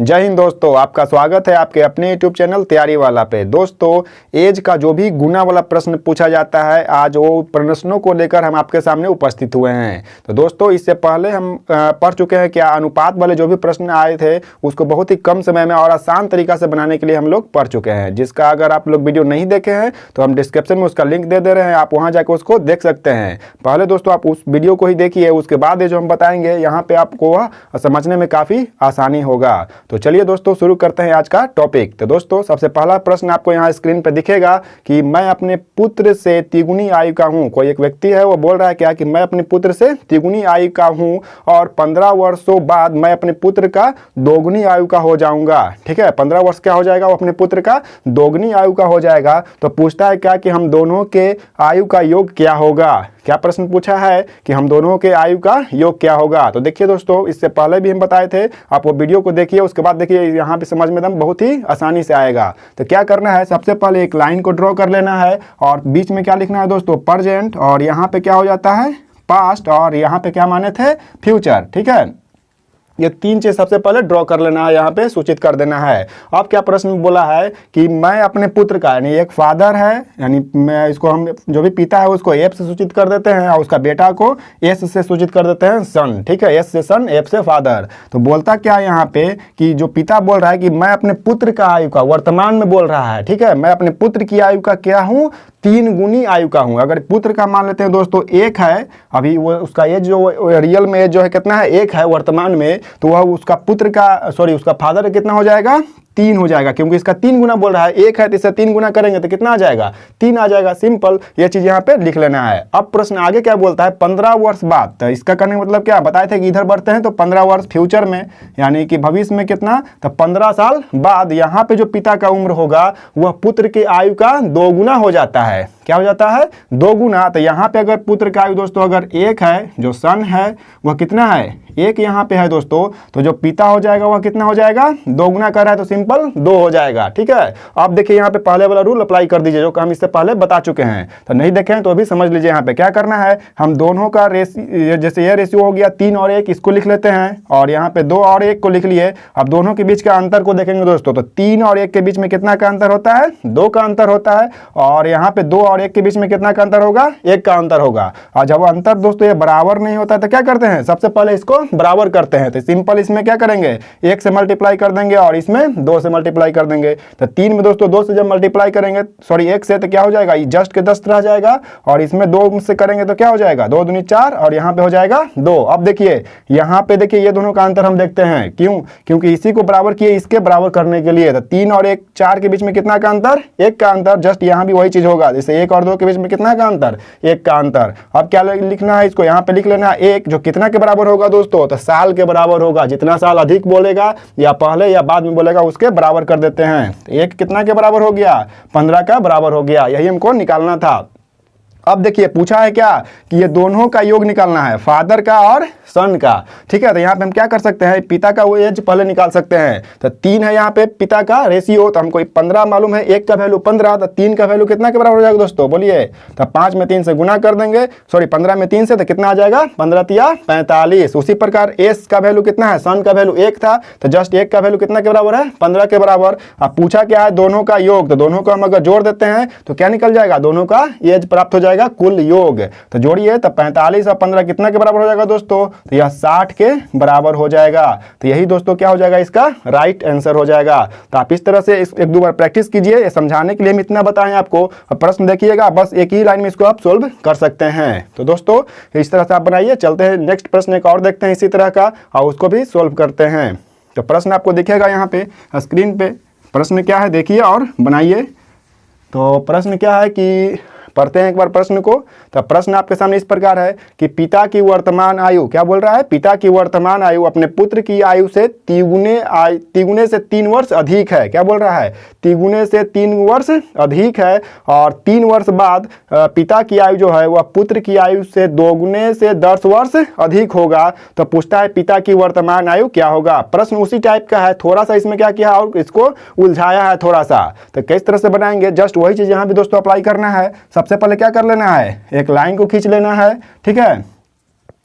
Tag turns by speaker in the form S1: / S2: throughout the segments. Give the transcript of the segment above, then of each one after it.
S1: जय हिंद दोस्तों, आपका स्वागत है आपके अपने यूट्यूब चैनल तैयारी वाला पे। दोस्तों, एज का जो भी गुना वाला प्रश्न पूछा जाता है, आज वो प्रश्नों को लेकर हम आपके सामने उपस्थित हुए हैं। तो दोस्तों, इससे पहले हम पढ़ चुके हैं क्या अनुपात वाले जो भी प्रश्न आए थे उसको बहुत ही कम समय में और आसान तरीका से बनाने के लिए हम लोग पढ़ चुके हैं, जिसका अगर आप लोग वीडियो नहीं देखे हैं तो हम डिस्क्रिप्शन में उसका लिंक दे रहे हैं, आप वहाँ जाकर उसको देख सकते हैं। पहले दोस्तों आप उस वीडियो को ही देखिए, उसके बाद ये जो हम बताएंगे यहाँ पे आपको वह समझने में काफ़ी आसानी होगा। तो चलिए दोस्तों शुरू करते हैं आज का टॉपिक। तो दोस्तों, सबसे पहला प्रश्न आपको यहाँ स्क्रीन पे दिखेगा कि मैं अपने पुत्र से तिगुनी आयु का हूँ। कोई एक व्यक्ति है वो बोल रहा है क्या कि मैं अपने पुत्र से तिगुनी आयु का हूँ और 15 वर्षों बाद मैं अपने पुत्र का दोगुनी आयु का हो जाऊंगा। ठीक है, 15 वर्ष क्या हो जाएगा, वो अपने पुत्र का दोगुनी आयु का हो जाएगा। तो पूछता है क्या कि हम दोनों के आयु का योग क्या होगा। क्या प्रश्न पूछा है कि हम दोनों के आयु का योग क्या होगा। तो देखिए दोस्तों, इससे पहले भी हम बताए थे, आप वो वीडियो को देखिए, उसके बाद देखिए यहाँ पे समझ में एकदम बहुत ही आसानी से आएगा। तो क्या करना है, सबसे पहले एक लाइन को ड्रॉ कर लेना है और बीच में क्या लिखना है दोस्तों, प्रेजेंट, और यहाँ पे क्या हो जाता है पास्ट, और यहाँ पे क्या माने थे फ्यूचर। ठीक है, ये तीन चीज सबसे पहले ड्रॉ कर लेना है, यहाँ पे सूचित कर देना है। अब क्या प्रश्न बोला है कि मैं अपने पुत्र का, यानी एक फादर है, यानी मैं इसको हम जो भी पिता है उसको एफ से सूचित कर देते हैं और उसका बेटा को एस से सूचित कर देते हैं सन। ठीक है, एस से सन, एफ से फादर। तो बोलता क्या है यहाँ पे कि जो पिता बोल रहा है कि मैं अपने पुत्र का आयु का, वर्तमान में बोल रहा है, ठीक है, मैं अपने पुत्र की आयु का क्या हूँ, 3 गुनी आयु का हूँ। अगर पुत्र का मान लेते हैं दोस्तों 1 है, अभी वो उसका एज जो रियल में एज जो है कितना है, 1 है वर्तमान में, तो वह उसका पुत्र का उसका फादर कितना हो जाएगा, 3 हो जाएगा, क्योंकि इसका 3 गुना बोल रहा है, 1 है तो इससे 3 गुना करेंगे तो कितना आ जाएगा, 3 आ जाएगा। सिंपल, ये चीज यहाँ पे लिख लेना है। अब प्रश्न आगे क्या बोलता है, 15 वर्ष बाद। तो इसका करने का मतलब क्या बताए थे कि इधर बढ़ते हैं तो 15 वर्ष फ्यूचर में, यानी कि भविष्य में कितना, तो 15 साल बाद यहाँ पे जो पिता का उम्र होगा वह पुत्र की आयु का 2 गुना हो जाता है। क्या हो जाता है, 2 गुना। तो यहाँ पे अगर पुत्र का आयु दोस्तों अगर 1 है, जो सन है वह कितना है, 1 यहाँ पे है दोस्तों, तो जो पिता हो जाएगा वह कितना हो जाएगा, 2 गुना कर रहा है तो सिंपल 2 हो जाएगा। ठीक है, आप देखिए यहाँ पे पहले वाला रूल अप्लाई कर दीजिए जो हम इससे पहले बता चुके हैं। तो नहीं देखे हैं तो अभी समझ लीजिए। यहाँ पे क्या करना है, हम दोनों का रेशियो, जैसे ये रेशियो हो गया 3 और 1, इसको लिख लेते हैं, और यहाँ पे 2 और 1 को लिख लिए। अब दोनों के बीच का अंतर को देखेंगे दोस्तों, तो 3 और 1 के बीच में कितना का अंतर होता है, 2 का अंतर होता है, और यहाँ पे 2 और 1 के बीच में कितना का अंतर होगा, 1 का अंतर होगा। और जब अंतर दोस्तों ये बराबर नहीं होता है तो क्या करते हैं, सबसे पहले इसको बराबर करते हैं। तो सिंपल इसमें क्या करेंगे, 1 से मल्टीप्लाई कर देंगे और इसमें 2 से मल्टीप्लाई कर देंगे। तो 3 में दोस्तों 2 से जब मल्टीप्लाई करेंगे, 1 से, तो क्या हो जाएगा, जस्ट के 10 रह जाएगा, और इसमें 2 से करेंगे तो क्या हो जाएगा, 2 दूनी 4, और यहाँ पे हो जाएगा 2। अब देखिए यहाँ पे देखिए ये दोनों का अंतर हम देखते हैं, क्यों, क्योंकि इसी को बराबर किए इसके बराबर करने के लिए। तो 3 और 1, 4 के बीच में कितना का अंतर, 1 का अंतर। जस्ट यहाँ भी वही चीज होगा, जैसे 1 और 2 के बीच में कितना का अंतर, 1 का अंतर। अब क्या लिखना है, इसको यहाँ पे लिख लेना है 1, जो कितना के बराबर होगा दोस्तों, तो साल के बराबर होगा। जितना साल अधिक बोलेगा या पहले या बाद में बोलेगा उसके बराबर कर देते हैं। 1 कितना के बराबर हो गया, 15 का बराबर हो गया। यही हमको निकालना था। अब देखिए पूछा है क्या कि ये दोनों का योग निकालना है, फादर का और सन का। ठीक है, तो यहाँ पे हम क्या कर सकते हैं, पिता का वो एज पहले निकाल सकते हैं। तो 3 है यहाँ पे पिता का रेशियो, तो हमको 15 मालूम है, 1 का वैल्यू 15, तो 3 का वैल्यू कितना के बराबर हो जाएगा दोस्तों, बोलिए। तो 5 में 3 से गुना कर देंगे, 15 में 3 से, तो कितना आ जाएगा, 15 तिया 45। उसी प्रकार एस का वैल्यू कितना है, सन का वैल्यू 1 था, तो जस्ट 1 का वैल्यू कितना के बराबर है, 15 के बराबर। अब पूछा क्या है, दोनों का योग, तो दोनों को हम अगर जोड़ देते हैं तो क्या निकल जाएगा, दोनों का एज प्राप्त हो जाएगा कुल योग। तो जोड़िए, तो 45 और 15 कितना के बराबर हो जाएगा दोस्तों, तो यह 60 के बराबर हो जाएगा। तो यही दोस्तों क्या हो जाएगा, इसका राइट आंसर हो जाएगा। तो आप इस तरह से एक दो बार प्रैक्टिस कीजिए, समझाने के लिए हम इतना बताएं आपको। प्रश्न देखिएगा, बस एक ही लाइन में इसको आप सोल्व कर सकते हैं। तो दोस्तों इस तरह से आप बनाइए। चलते हैं नेक्स्ट प्रश्न एक और देखते हैं इसी तरह का, और उसको भी सोल्व करते हैं। तो प्रश्न आपको दिखेगा यहाँ पे स्क्रीन पे, प्रश्न क्या है देखिए और बनाइए। तो प्रश्न क्या है कि पढ़ते हैं एक बार प्रश्न को। तो प्रश्न आपके सामने इस प्रकार है कि पिता की वर्तमान आयु, क्या बोल रहा है, पिता की वर्तमान आयु अपने पुत्र की आयु से तिगुने से 3 वर्ष अधिक है। क्या बोल रहा है, तिगुने से 3 वर्ष अधिक है, और 3 वर्ष बाद पिता की आयु जो है वह पुत्र की आयु से 2 गुने से 10 वर्ष अधिक होगा। तो पूछता है पिता की वर्तमान आयु क्या होगा। प्रश्न उसी टाइप का है, थोड़ा सा इसमें क्या किया और इसको उलझाया है थोड़ा सा। तो किस तरह से बनाएंगे, जस्ट वही चीज यहाँ भी दोस्तों अप्लाई करना है। सबसे पहले क्या कर लेना है, एक लाइन को खींच लेना है। ठीक है,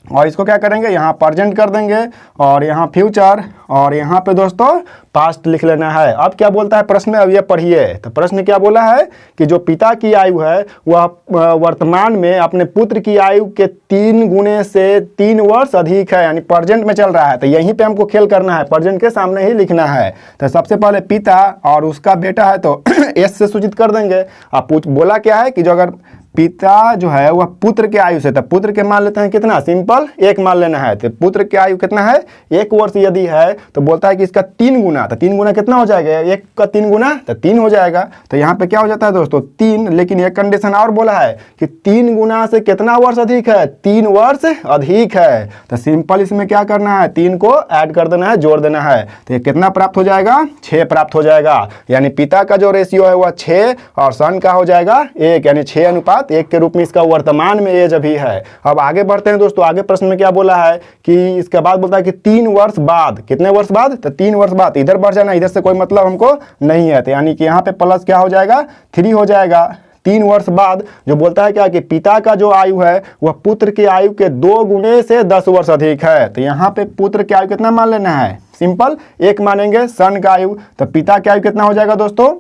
S1: और इसको क्या करेंगे, यहाँ प्रेजेंट कर देंगे और यहाँ फ्यूचर और यहाँ पे दोस्तों पास्ट लिख लेना है। अब क्या बोलता है प्रश्न, अब ये पढ़िए। तो प्रश्न क्या बोला है कि जो पिता की आयु है वह वर्तमान में अपने पुत्र की आयु के 3 गुने से 3 वर्ष अधिक है, यानी प्रेजेंट में चल रहा है। तो यहीं पे हमको खेल करना है, प्रेजेंट के सामने ही लिखना है। तो सबसे पहले पिता और उसका बेटा है तो एस से सूचित कर देंगे। अब बोला क्या है कि जो अगर पिता जो है वह पुत्र के आयु से, तो पुत्र के मान लेते हैं कितना, सिंपल 1 मान लेना है। तो पुत्र की आयु कितना है, 1 वर्ष यदि है तो बोलता है कि इसका 3 गुना। तो 3 गुना कितना हो जाएगा, 1 का 3 गुना तो 3 हो जाएगा। तो यहाँ पे क्या हो जाता है दोस्तों 3, लेकिन एक कंडीशन और बोला है कि 3 गुना से कितना वर्ष अधिक है, 3 वर्ष अधिक है। तो सिंपल इसमें क्या करना है, 3 को ऐड कर देना है, जोड़ देना है। तो ये कितना प्राप्त हो जाएगा, 6 प्राप्त हो जाएगा। यानी पिता का जो रेशियो है वह 6 और सन का हो जाएगा 1, यानी 6:1 के रूप में इसका वर्तमान में एज अभी है। अब आगे बढ़ते हैं दोस्तों, आगे प्रश्न में क्या बोला है कि इसके बाद बोलता है कि 3 वर्ष बाद, कितने वर्ष बाद, तो 3 वर्ष बाद। इधर बढ़ जाना, इधर से कोई मतलब हमको नहीं है। तो यानी कि यहाँ पे प्लस क्या हो जाएगा, 3 हो जाएगा। 3 वर्ष बाद जो बोलता है क्या कि पिता का जो आयु है वह पुत्र की आयु के 2 गुने से 10 वर्ष अधिक है। तो यहाँ पे पुत्र की आयु कितना मान लेना है, सिंपल 1 मानेंगे। सन का आयु, तो पिता की आयु कितना हो जाएगा दोस्तों,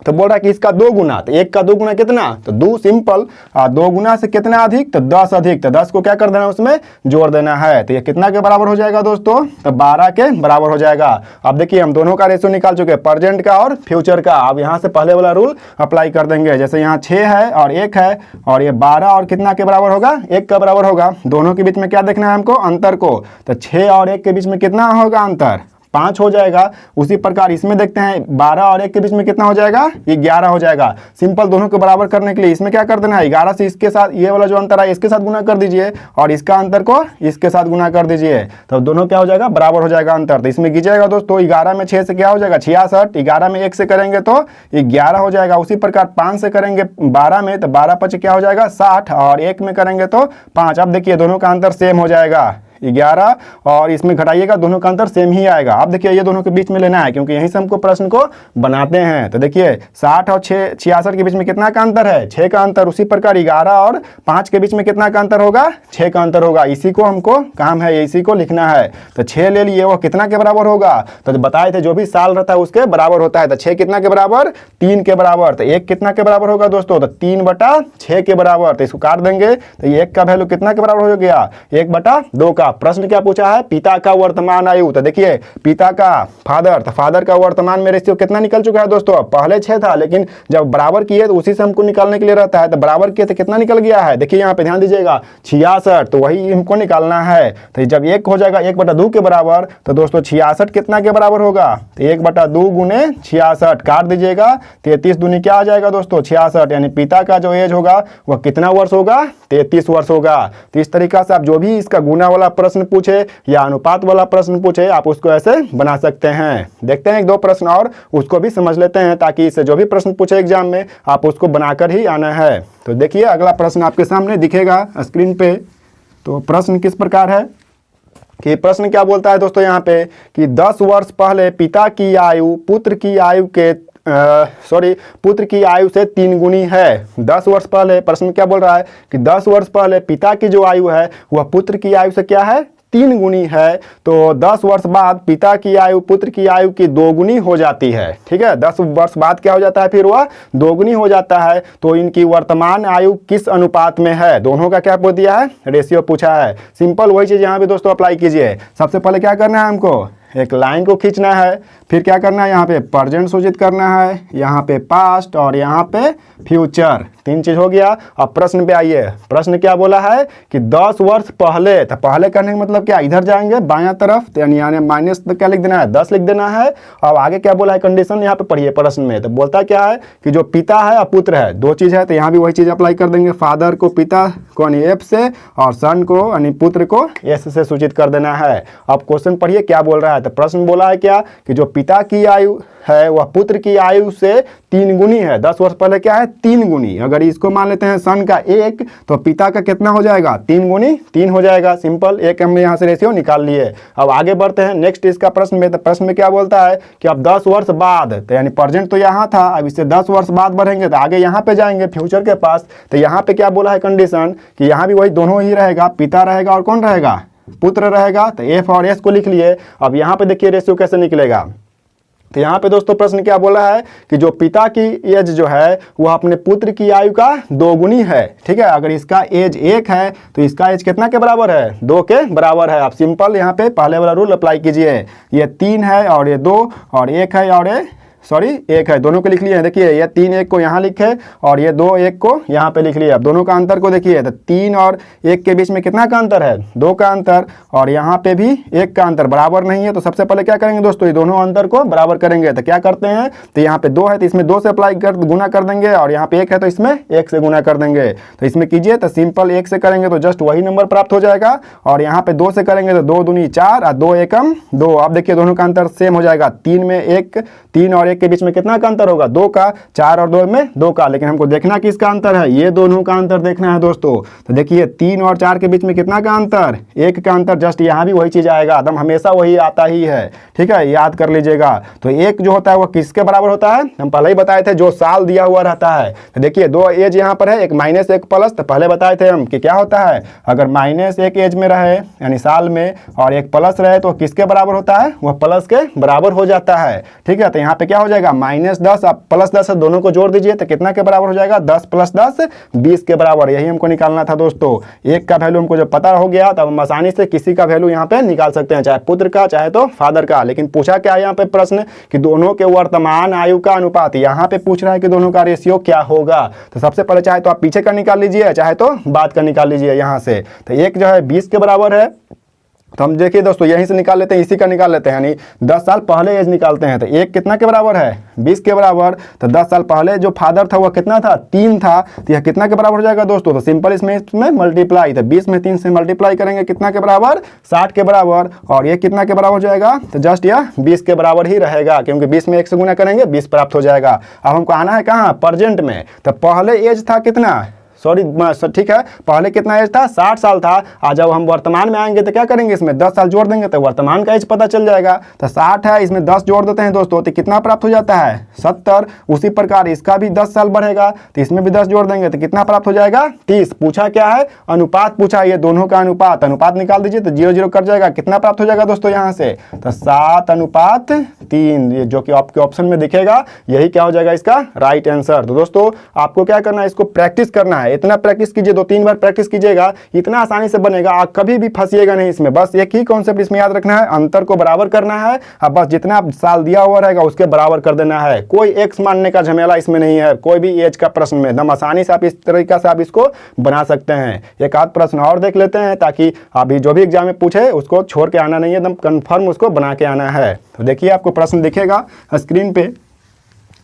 S1: तो बोल रहा है कि इसका 2 गुना। तो 1 का 2 गुना कितना, तो 2 सिंपल। 2 गुना से कितना अधिक, तो 10 अधिक। तो 10 को क्या कर देना है, उसमें जोड़ देना है। तो ये कितना के बराबर हो जाएगा दोस्तों, तो 12 के बराबर हो जाएगा। अब देखिए हम दोनों का रेशियो निकाल चुके हैं, प्रेजेंट का और फ्यूचर का। अब यहाँ से पहले वाला रूल अप्लाई कर देंगे। जैसे यहाँ 6 है और 1 है और ये 12 और कितना के बराबर होगा, 1 का बराबर होगा। दोनों के बीच में क्या देखना है हमको, अंतर को। तो 6 और 1 के बीच में कितना होगा अंतर, 5 हो जाएगा। उसी प्रकार इसमें देखते हैं 12 और 1 के बीच में कितना हो जाएगा, 11 हो जाएगा। सिंपल दोनों को बराबर करने के लिए इसमें क्या कर देना है, 11 से इसके साथ ये वाला जो अंतर है इसके साथ गुना कर दीजिए और इसका अंतर को इसके साथ गुना कर दीजिए। तो दोनों क्या हो जाएगा, बराबर हो जाएगा अंतर। तो इसमें कीजिएगा दोस्तों, 11 में 6 से क्या हो जाएगा 66, 11 में 1 से करेंगे तो 11 हो जाएगा। उसी प्रकार 5 से करेंगे 12 में तो 12 5 क्या हो जाएगा 60 और 1 में करेंगे तो 5। अब देखिए दोनों का अंतर सेम हो जाएगा 11 और इसमें घटाइएगा, दोनों का अंतर सेम ही आएगा। अब देखिए ये दोनों के बीच में लेना है क्योंकि यहीं से हमको प्रश्न को बनाते हैं। तो देखिए 60 और 66 के बीच में कितना का अंतर है, 6 का अंतर। उसी प्रकार 11 और 5 के बीच में कितना का अंतर होगा, 6 का अंतर होगा। इसी को हमको काम है, इसी को लिखना है। तो 6 ले लिए, वो कितना के बराबर होगा, तो बताए थे जो भी साल रहता है उसके बराबर होता है। तो 6 कितना के बराबर, 3 के बराबर। तो 1 कितना के बराबर होगा दोस्तों, तो 3/6 के बराबर। तो इसको काट देंगे तो 1 का वैल्यू कितना के बराबर हो गया, 1/2 का। प्रश्न क्या पूछा है, पिता का वर्तमान आयु। तो देखिए पिता का फादर, तो फादर का वर्तमान में रेशियो कितना निकल चुका है दोस्तों, पहले 6 था लेकिन जब बराबर किए तो उसी से हमको निकालने के लिए रहता है। तो बराबर किए तो कितना निकल गया है, देखिए यहाँ पे ध्यान दीजिएगा 66, तो वही हमको निकालना है। तो जब 1 हो जाएगा 1/2 के बराबर तो दोस्तों 66 कितना के बराबर होगा, तो 1/2 गुने 66 काट दीजिएगा। 33 दूनी क्या आ जाएगा दोस्तों 66, यानी पिता का जो एज होगा वह कितना वर्ष होगा, 33 वर्ष होगा। तो इस तरीका से आप जो भी इसका गुना वाला प्रश्न पूछे या अनुपात वाला प्रश्न पूछे आप उसको ऐसे बना सकते हैं। देखते हैं 1-2 प्रश्न और उसको भी समझ लेते हैं ताकि इससे जो भी प्रश्न पूछे एग्जाम में आप उसको बनाकर ही आना है। तो देखिए अगला प्रश्न आपके सामने दिखेगा स्क्रीन पे। तो प्रश्न किस प्रकार है कि प्रश्न क्या बोलता है दोस्तों यहाँ पे कि 10 वर्ष पहले पिता की आयु पुत्र की आयु के पुत्र की आयु से 3 गुनी है। 10 वर्ष पहले, प्रश्न क्या बोल रहा है कि 10 वर्ष पहले पिता की जो आयु है वह पुत्र की आयु से क्या है, 3 गुनी है। तो 10 वर्ष बाद पिता की आयु पुत्र की आयु की 2 गुनी हो जाती है। ठीक है, 10 वर्ष बाद क्या हो जाता है, फिर वह 2 गुनी हो जाता है। तो इनकी वर्तमान आयु किस अनुपात में है, दोनों का क्या पूछ दिया है, रेशियो पूछा है। सिंपल वही चीज़ यहाँ भी दोस्तों अप्लाई कीजिए। सबसे पहले क्या करना है, हमको एक लाइन को खींचना है, फिर क्या करना है, यहाँ पे प्रेजेंट सूचित करना है, यहाँ पे पास्ट और यहाँ पे फ्यूचर। 3 चीज हो गया। अब प्रश्न पे आइए, प्रश्न क्या बोला है कि 10 वर्ष पहले, तो पहले करने का मतलब क्या, इधर जाएंगे बायां तरफ, तो यानी माइनस तो क्या लिख देना है, 10 लिख देना है। अब आगे क्या बोला है कंडीशन, यहाँ पे पढ़िए प्रश्न में। तो बोलता क्या है कि जो पिता है और पुत्र है, 2 चीज है, तो यहाँ भी वही चीज अप्लाई कर देंगे। फादर को पिता को यानी एफ से और सन को यानी पुत्र को एस से सूचित कर देना है। अब क्वेश्चन पढ़िए क्या बोल रहा है। तो प्रश्न बोला है क्या कि जो पिता की आयु है वह पुत्र की आयु से 3 गुनी है। 10 वर्ष पहले क्या है, 3 गुनी। अगर इसको मान लेते हैं सन का 1 तो पिता का कितना हो जाएगा 3 गुनी 3 हो जाएगा। सिंपल, एक हमने यहाँ से रेशियो निकाल लिए। अब आगे बढ़ते हैं नेक्स्ट इसका प्रश्न में। तो प्रश्न में क्या बोलता है कि अब 10 वर्ष बाद, तो यानी प्रेजेंट तो यहाँ था, अब इससे 10 वर्ष बाद बढ़ेंगे तो आगे यहाँ पे जाएंगे फ्यूचर के पास। तो यहाँ पे क्या बोला है कंडीशन कि यहाँ भी वही दोनों ही रहेगा, पिता रहेगा और कौन रहेगा, पुत्र रहेगा। तो एफ और एस को लिख लिए। अब यहाँ पे देखिए रेशियो कैसे निकलेगा। तो यहाँ पे दोस्तों प्रश्न क्या बोला है कि जो पिता की एज जो है वह अपने पुत्र की आयु का 2 गुनी है। ठीक है, अगर इसका एज 1 है तो इसका एज कितना के बराबर है, 2 के बराबर है। आप सिंपल यहाँ पे पहले वाला रूल अप्लाई कीजिए। ये 3 है और ये 2 और 1 है और ये 1 है, दोनों को लिख लिए हैं। देखिए ये 3 1 को यहाँ लिखे और ये 2 1 को यहाँ पे लिख लिए। अब दोनों का अंतर को देखिए, तो 3 और 1 के बीच में कितना का अंतर है, 2 का अंतर, और यहाँ पे भी 1 का अंतर, बराबर नहीं है। तो सबसे पहले क्या करेंगे दोस्तों, ये दोनों अंतर को बराबर करेंगे। तो क्या करते हैं, तो यहाँ पे 2 है तो इसमें 2 से अप्लाई कर गुना कर देंगे, और यहाँ पे 1 है तो इसमें 1 से गुना कर देंगे। तो इसमें कीजिए तो सिंपल 1 से करेंगे तो जस्ट वही नंबर प्राप्त हो जाएगा, और यहाँ पे 2 से करेंगे तो 2 दूनी 4 और 2 एकम 2। अब देखिए दोनों का अंतर सेम हो जाएगा। 3 में 1, 3 और 1 के बीच में कितना का अंतर होगा, 2 का, 4 और 2 में 2 का। लेकिन हमको देखना किसका अंतर है, ये दोनों का अंतर देखना है दोस्तों। तो देखिए 3 और 4 के बीच में कितना का अंतर, 1 का अंतर। जस्ट यहाँ भी वही चीज आएगा, एकदम हमेशा वही आता ही है। ठीक है, याद कर लीजिएगा। तो 1 जो होता है वो किसके बराबर होता है, हम पहले ही बताए थे, जो साल दिया हुआ रहता है। तो देखिए 2 एज यहाँ पर है, एक माइनस एक प्लस। तो पहले बताए थे हम कि क्या होता है, अगर माइनस एक एज में रहे यानी साल में और एक प्लस रहे तो किसके बराबर होता है, वह प्लस के बराबर हो जाता है। ठीक है, तो यहाँ पे क्या हो जाएगा, -10 आप +10 दोनों को जोड़ दीजिए तो कितना के बराबर हो जाएगा, 10 + 10 20 के बराबर। यही हमको निकालना था दोस्तों। 1 का वैल्यू हमको जब पता हो गया तब हम आसानी से किसी का वैल्यू यहाँ पे निकाल सकते हैं, चाहे पुत्र का चाहे तो फादर का। लेकिन पूछा क्या है यहाँ पे प्रश्न कि दोनों के वर्तमान आयु का अनुपात, यहाँ पे पूछ रहा है कि दोनों का रेशियो क्या होगा। तो सबसे पहले चाहे तो आप पीछे का निकाल लीजिए, चाहे तो बाद का निकाल लीजिए यहाँ से। तो 1 जो है 20 के बराबर है, तो हम देखिए दोस्तों यहीं से निकाल लेते हैं, इसी का निकाल लेते हैं, यानी 10 साल पहले एज निकालते हैं। तो 1 कितना के बराबर है, 20 के बराबर। तो 10 साल पहले जो फादर था वह कितना था, 3 था। तो यह कितना के बराबर हो जाएगा दोस्तों, तो सिंपल इसमें मल्टीप्लाई। तो 20 में 3 से मल्टीप्लाई करेंगे कितना के बराबर, 60 के बराबर। और ये कितना के बराबर हो जाएगा, तो जस्ट यह 20 के बराबर ही रहेगा, क्योंकि 20 में 1 से गुना करेंगे 20 प्राप्त हो जाएगा। अब हमको आना है कहाँ, प्रेजेंट में। तो पहले एज था कितना, ठीक है, पहले कितना एज था, 60 साल था। आज जब हम वर्तमान में आएंगे तो क्या करेंगे, इसमें 10 साल जोड़ देंगे तो वर्तमान का एज पता चल जाएगा। तो 60 है, इसमें 10 जोड़ देते हैं दोस्तों, तो कितना प्राप्त हो जाता है, 70। उसी प्रकार इसका भी 10 साल बढ़ेगा तो इसमें भी 10 जोड़ देंगे तो कितना प्राप्त हो जाएगा, 30। पूछा क्या है, अनुपात पूछा, ये दोनों का अनुपात। अनुपात निकाल दीजिए तो 0 0 कट जाएगा। कितना प्राप्त हो जाएगा दोस्तों यहाँ से, तो 7:3, ये जो कि आपके ऑप्शन में दिखेगा, यही क्या हो जाएगा इसका राइट आंसर। तो दोस्तों आपको क्या करना है, इसको प्रैक्टिस करना है। इतना प्रैक्टिस कीजिए, 2-3 बार प्रैक्टिस कीजिएगा, इतना आसानी से बनेगा। आप कभी भी फंसिएगा नहीं इसमें। बस एक ही कॉन्सेप्ट इसमें याद रखना है, अंतर को बराबर करना है। अब बस जितना साल दिया हुआ रहेगा उसके बराबर कर देना है। कोई एक्स मानने का झमेला इसमें नहीं है, कोई भी एज का प्रश्न में एकदम आसानी से आप इस तरीका से आप इसको बना सकते हैं। एक आध प्रश्न और देख लेते हैं, ताकि अभी जो भी एग्जाम में पूछे उसको छोड़ के आना नहीं है, एकदम कन्फर्म उसको बना के आना है। तो देखिए आपको प्रश्न दिखेगा स्क्रीन पे।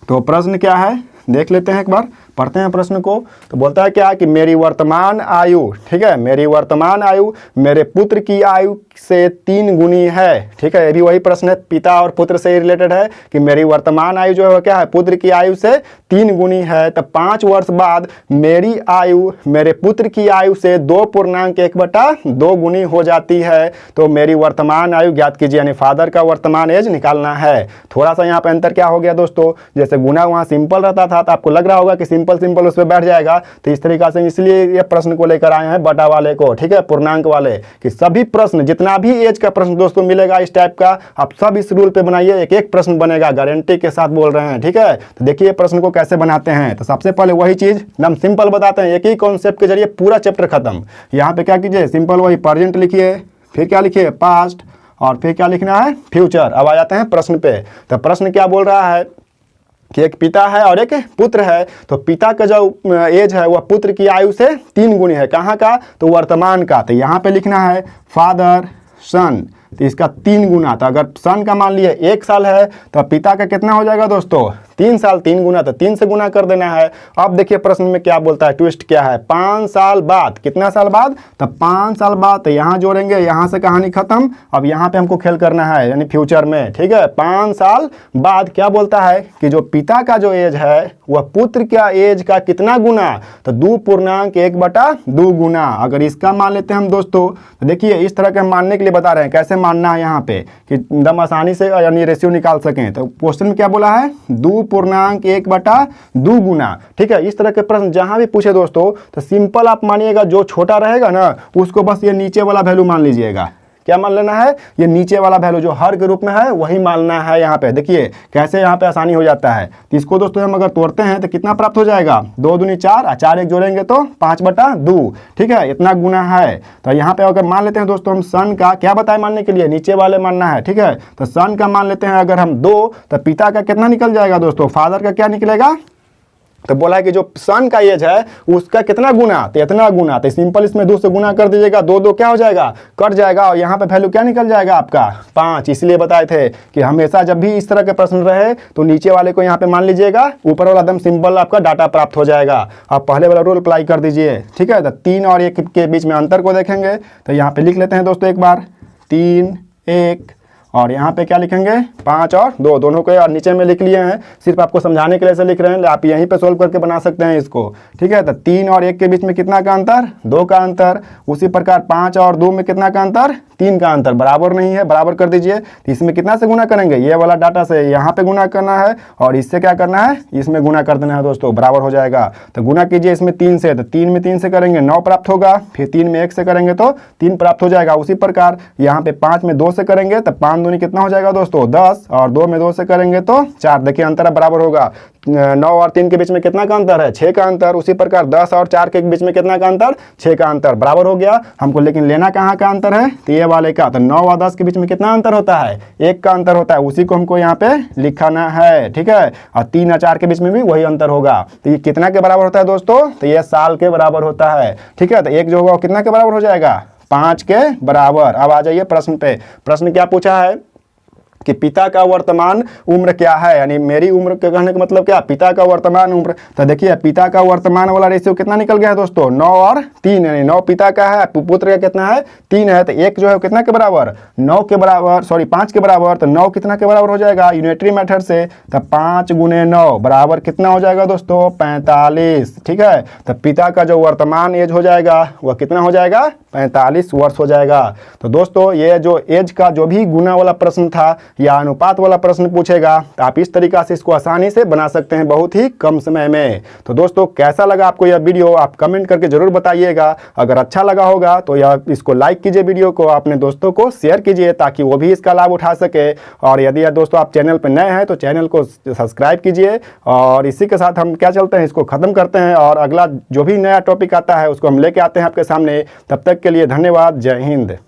S1: तो प्रश्न क्या है देख लेते हैं, एक बार पढ़ते हैं प्रश्न को। तो बोलता है क्या कि मेरी वर्तमान आयु, ठीक है, मेरी वर्तमान आयु मेरे पुत्र की आयु से 3 गुनी है। ठीक है, ये भी वही प्रश्न है, पिता और पुत्र से रिलेटेड है कि मेरी वर्तमान आयु जो है क्या है, पुत्र की आयु से 3 गुनी है। तो 5 वर्ष बाद मेरी आयु मेरे पुत्र की आयु से 2.1/2 गुनी हो जाती है। तो मेरी वर्तमान आयु ज्ञात कीजिए, यानी फादर का वर्तमान एज निकालना है। थोड़ा सा यहाँ पे अंतर क्या हो गया दोस्तों, जैसे गुना वहाँ सिंपल रहता था तो आपको लग रहा होगा कि सिंपल उस पर बैठ जाएगा। तो इस तरीका से इसलिए ये प्रश्न को लेकर आए हैं बटा वाले को, ठीक है, पूर्णांक वाले, कि सभी प्रश्न जितना भी एज का प्रश्न दोस्तों मिलेगा इस टाइप का, आप सब इस रूल पे बनाइए। एक एक प्रश्न बनेगा, गारंटी के साथ बोल रहे हैं। ठीक है, तो देखिए प्रश्न को कैसे बनाते हैं। तो सबसे पहले वही चीज एकदम सिंपल बताते हैं, एक ही कॉन्सेप्ट के जरिए पूरा चैप्टर खत्म। यहाँ पे क्या कीजिए, सिंपल वही प्रेजेंट लिखिए, फिर क्या लिखिए, पास्ट, और फिर क्या लिखना है, फ्यूचर। अब आ जाते हैं प्रश्न पे। तो प्रश्न क्या बोल रहा है कि एक पिता है और एक पुत्र है। तो पिता का जो एज है वह पुत्र की आयु से 3 गुनी है। कहाँ का, तो वर्तमान का। तो यहाँ पे लिखना है फादर सन, तो इसका 3 गुना। तो अगर सन का मान लिए 1 साल है तो पिता का कितना हो जाएगा दोस्तों, 3 साल। 3 गुना तो 3 से गुना कर देना है। अब देखिए प्रश्न में क्या बोलता है, ट्विस्ट क्या है, 5 साल बाद। कितना साल बाद, तो 5 साल बाद। तो यहाँ जोड़ेंगे, यहाँ से कहानी खत्म। अब यहाँ पे हमको खेल करना है, यानी फ्यूचर में। ठीक है, 5 साल बाद क्या बोलता है कि जो पिता का जो एज है वह पुत्र का एज का कितना गुना, तो 2.1/2 गुना। अगर इसका मान लेते हैं हम दोस्तों, तो देखिए इस तरह के हम मानने के लिए बता रहे हैं कैसे मानना है यहाँ पे कि एकदम आसानी से यानी रेशियो निकाल सकें। तो क्वेश्चन में क्या बोला है, 2.1/2 गुना। ठीक है, इस तरह के प्रश्न जहाँ भी पूछे दोस्तों तो सिंपल आप मानिएगा, जो छोटा रहेगा ना उसको बस ये नीचे वाला वैल्यू मान लीजिएगा। क्या मान लेना है, ये नीचे वाला वैल्यू जो हर के रूप में है वही मानना है। यहाँ पे देखिए कैसे यहाँ पे आसानी हो जाता है। तो इसको दोस्तों हम अगर तोड़ते हैं तो कितना प्राप्त हो जाएगा, 2 दूनी 4 और 4 एक जोड़ेंगे तो 5/2। ठीक है, इतना गुना है। तो यहाँ पे अगर मान लेते हैं दोस्तों हम सन का, क्या बताए मानने के लिए, नीचे वाले मानना है। ठीक है, तो सन का मान लेते हैं अगर हम 2, तो पिता का कितना निकल जाएगा दोस्तों, फादर का क्या निकलेगा। तो बोला है कि जो सन का एज है उसका कितना गुना, तो इतना गुना। तो सिंपल इसमें 2 से गुना कर दीजिएगा, 2 क्या हो जाएगा, कट जाएगा, और यहाँ पे वैल्यू क्या निकल जाएगा आपका 5। इसलिए बताए थे कि हमेशा जब भी इस तरह के प्रश्न रहे तो नीचे वाले को यहाँ पे मान लीजिएगा, ऊपर वाला एकदम सिंपल आपका डाटा प्राप्त हो जाएगा। आप पहले वाला रूल अप्लाई कर दीजिए। ठीक है, तो 3 और 1 के बीच में अंतर को देखेंगे तो यहाँ पे लिख लेते हैं दोस्तों एक बार, 3, 1, और यहाँ पे क्या लिखेंगे, 5 और 2, दोनों को और नीचे में लिख लिए हैं, सिर्फ आपको समझाने के लिए से लिख रहे हैं, आप यहीं पे सोल्व करके बना सकते हैं इसको। ठीक है, तो 3 और 1 के बीच में कितना का अंतर, 2 का अंतर। उसी प्रकार 5 और 2 में कितना का अंतर, 3 का अंतर। बराबर नहीं है, बराबर कर दीजिए। तो इसमें कितना से गुना करेंगे, ये वाला डाटा से यहाँ पे गुना करना है और इससे क्या करना है, इसमें गुना कर देना है दोस्तों, बराबर हो जाएगा। तो गुना कीजिए इसमें 3 से, तो 3 में 3 से करेंगे 9 प्राप्त होगा, फिर 3 में 1 से करेंगे तो 3 प्राप्त हो जाएगा। उसी प्रकार यहाँ पे 5 में 2 से करेंगे तो 5 दूनी कितना हो जाएगा दोस्तों 10, और 2 में 2 से करेंगे तो 4। देखिए अंतर बराबर होगा। 9 और 3 के बीच में कितना का अंतर है, 6 का अंतर। उसी प्रकार 10 और 4 के बीच में कितना का अंतर, 6 का अंतर। बराबर हो गया हमको, लेकिन लेना कहाँ का अंतर है, तो ये वाले का। तो 9 और 10 के बीच में कितना अंतर होता है, 1 का अंतर होता है, उसी को हमको यहाँ पे लिखाना है। ठीक है, और 3 और 4 के बीच में भी वही अंतर होगा। तो ये कितना के बराबर होता है दोस्तों, तो ये साल के बराबर होता है। ठीक है, तो 1 जो होगा कितना के बराबर हो जाएगा, 5 के बराबर। अब आ जाइए प्रश्न पे। प्रश्न क्या पूछा है कि पिता का वर्तमान उम्र क्या है, यानी मेरी उम्र के कहने का मतलब क्या, पिता का वर्तमान उम्र। तो देखिए पिता का वर्तमान वाला रेशियो कितना निकल गया है दोस्तों, 9 और 3, यानी 9 पिता का है, पुत्र का कितना है, 3 है। तो 1 जो है कितना के बराबर, 9 के बराबर, सॉरी 5 के बराबर। तो 9 कितना के बराबर हो जाएगा यूनिटरी मेथड से, तो 5 गुने 9 बराबर कितना हो जाएगा दोस्तों, 45। ठीक है, तो पिता का जो वर्तमान एज हो जाएगा वह कितना हो जाएगा, 45 वर्ष हो जाएगा। तो दोस्तों ये जो एज का जो भी गुना वाला प्रश्न था या अनुपात वाला प्रश्न पूछेगा तो आप इस तरीका से इसको आसानी से बना सकते हैं बहुत ही कम समय में। तो दोस्तों कैसा लगा आपको यह वीडियो, आप कमेंट करके जरूर बताइएगा। अगर अच्छा लगा होगा तो यह इसको लाइक कीजिए, वीडियो को अपने दोस्तों को शेयर कीजिए ताकि वो भी इसका लाभ उठा सके। और यदि दोस्तों आप चैनल पर नए हैं तो चैनल को सब्सक्राइब कीजिए। और इसी के साथ हम क्या चलते हैं, इसको ख़त्म करते हैं और अगला जो भी नया टॉपिक आता है उसको हम लेके आते हैं आपके सामने। तब तक के लिए धन्यवाद, जय हिंद।